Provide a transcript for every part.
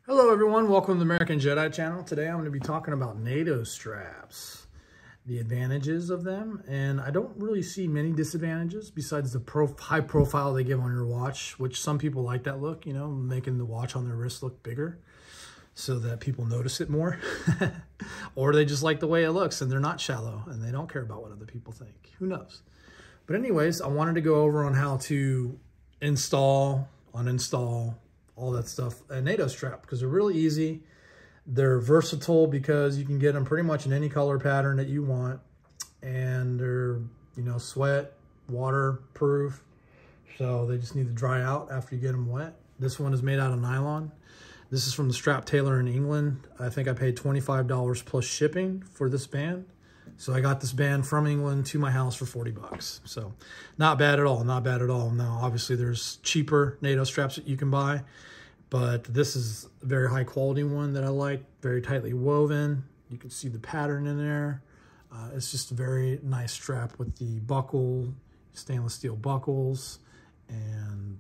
Hello everyone, welcome to the American Jedi channel. Today I'm going to be talking about NATO straps, the advantages of them, and I don't really see many disadvantages besides the high profile they give on your watch, which some people like that look, you know, making the watch on their wrist look bigger so that people notice it more. Or they just like the way it looks and they're not shallow and they don't care about what other people think. Who knows? But anyways, I wanted to go over on how to install, uninstall, all that stuff, a NATO strap, because they're really easy. They're versatile because you can get them pretty much in any color pattern that you want. And they're, you know, sweat, waterproof. So they just need to dry out after you get them wet. This one is made out of nylon. This is from the Strap Tailor in England. I think I paid $25 plus shipping for this band. So I got this band from England to my house for 40 bucks. So not bad at all, not bad at all. Now, obviously there's cheaper NATO straps that you can buy, but this is a very high quality one that I like, very tightly woven. You can see the pattern in there. It's just a very nice strap with the buckle, stainless steel buckles, and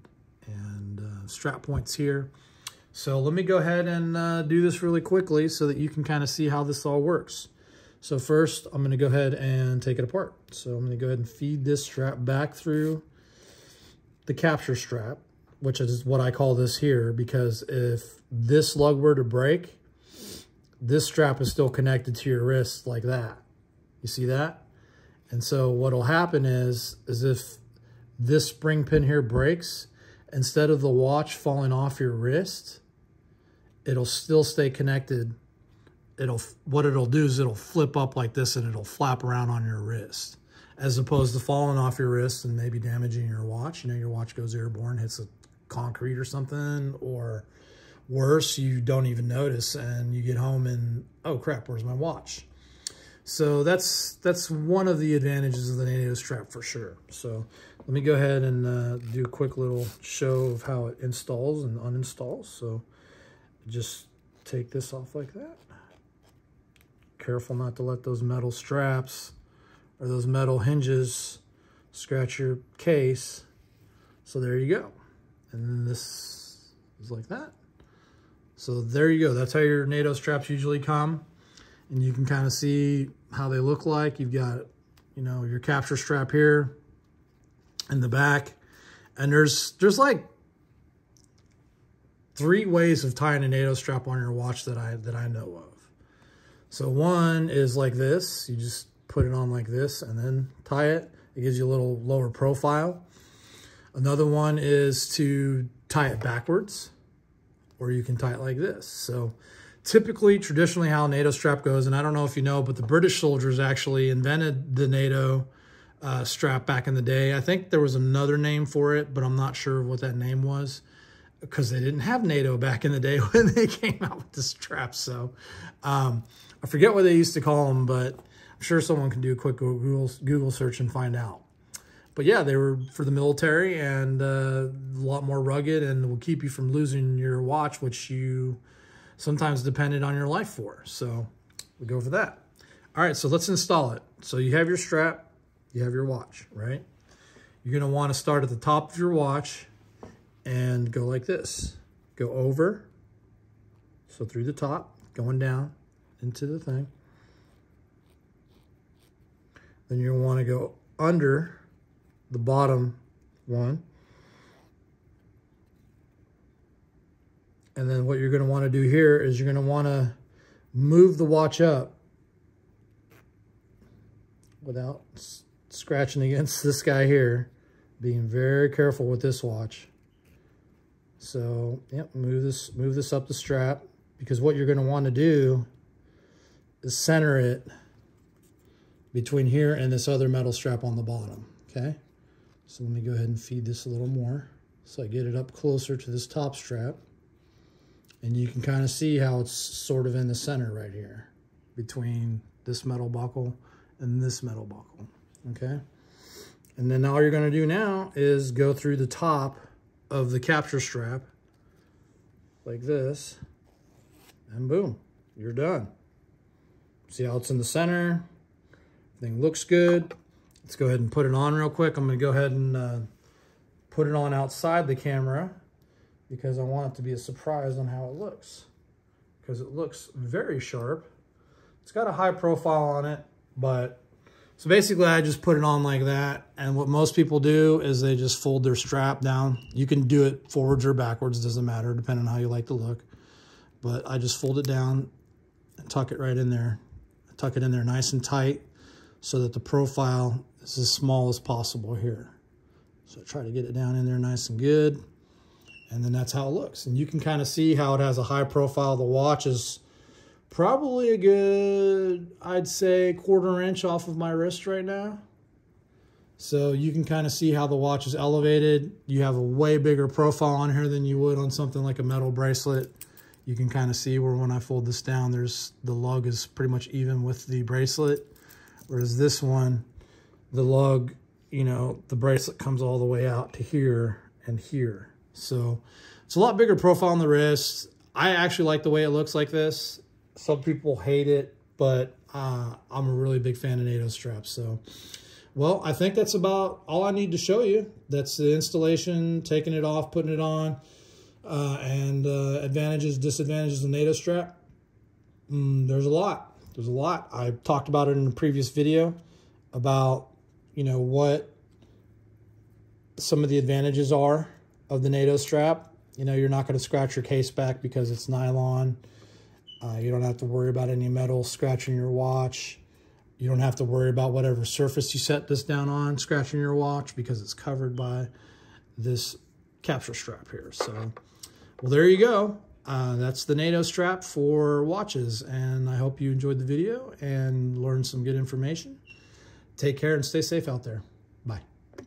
strap points here. So let me go ahead and do this really quickly so that you can kind of see how this all works. So first, I'm going to go ahead and take it apart. So I'm going to go ahead and feed this strap back through the capture strap, which is what I call this here, because if this lug were to break, this strap is still connected to your wrist like that. You see that? And so what'll happen is if this spring pin here breaks, instead of the watch falling off your wrist, it'll still stay connected. What it'll do is it'll flip up like this and it'll flap around on your wrist, as opposed to falling off your wrist and maybe damaging your watch. You know, your watch goes airborne, hits a concrete or something, or worse, you don't even notice and you get home and, oh crap, where's my watch? So that's one of the advantages of the NATO strap for sure. So let me go ahead and do a quick little show of how it installs and uninstalls. So just take this off like that. Careful not to let those metal straps or those metal hinges scratch your case. So there you go. And then this is like that. So there you go. That's how your NATO straps usually come. And you can kind of see how they look like. You've got, you know, your capture strap here in the back. And there's like 3 ways of tying a NATO strap on your watch that I know of. So one is like this. You just put it on like this and then tie it. It gives you a little lower profile. Another one is to tie it backwards, or you can tie it like this. So typically, traditionally how a NATO strap goes, and I don't know if you know, but the British soldiers actually invented the NATO strap back in the day. I think there was another name for it, but I'm not sure what that name was, because they didn't have NATO back in the day when they came out with the strap. So I forget what they used to call them, but I'm sure someone can do a quick Google search and find out. But yeah, they were for the military and a lot more rugged and will keep you from losing your watch, which you sometimes depended on your life for. So we go for that. All right, so let's install it. So you have your strap, you have your watch, right? You're gonna wanna start at the top of your watch and go like this. Go over, so through the top, going down into the thing. Then you're gonna wanna go under the bottom one. And then what you're gonna wanna do here is you're gonna wanna move the watch up without scratching against this guy here. Being very careful with this watch. So, yep, move this up the strap, because what you're gonna wanna do is center it between here and this other metal strap on the bottom, okay? So let me go ahead and feed this a little more. So I get it up closer to this top strap. And you can kind of see how it's sort of in the center right here between this metal buckle and this metal buckle, okay? And then all you're gonna do now is go through the top of the capture strap like this, and boom, you're done. See how it's in the center? Everything looks good. Let's go ahead and put it on real quick. I'm gonna go ahead and put it on outside the camera because I want it to be a surprise on how it looks. because it looks very sharp. It's got a high profile on it, but so basically I just put it on like that. And what most people do is they just fold their strap down. You can do it forwards or backwards, doesn't matter, depending on how you like to look. But I just fold it down and tuck it right in there. Tuck it in there nice and tight so that the profile is as small as possible here. So try to get it down in there nice and good. And then that's how it looks. And you can kind of see how it has a high profile. The watch is probably a good, I'd say, 1/4 inch off of my wrist right now. So you can kind of see how the watch is elevated. You have a way bigger profile on here than you would on something like a metal bracelet. You can kind of see where when I fold this down, the lug is pretty much even with the bracelet. Whereas this one, the lug, you know, the bracelet comes all the way out to here and here. So it's a lot bigger profile on the wrist. I actually like the way it looks like this. Some people hate it, but I'm a really big fan of NATO Straps. So, well, I think that's about all I need to show you. That's the installation, taking it off, putting it on, and advantages, disadvantages of NATO Strap. There's a lot. There's a lot. I talked about it in a previous video about, you know, what some of the advantages are of the NATO Strap. You know, you're not going to scratch your case back because it's nylon. You don't have to worry about any metal scratching your watch. You don't have to worry about whatever surface you set this down on scratching your watch because it's covered by this capture strap here. So, well, there you go. That's the NATO Strap for watches, and I hope you enjoyed the video and learned some good information. Take care and stay safe out there.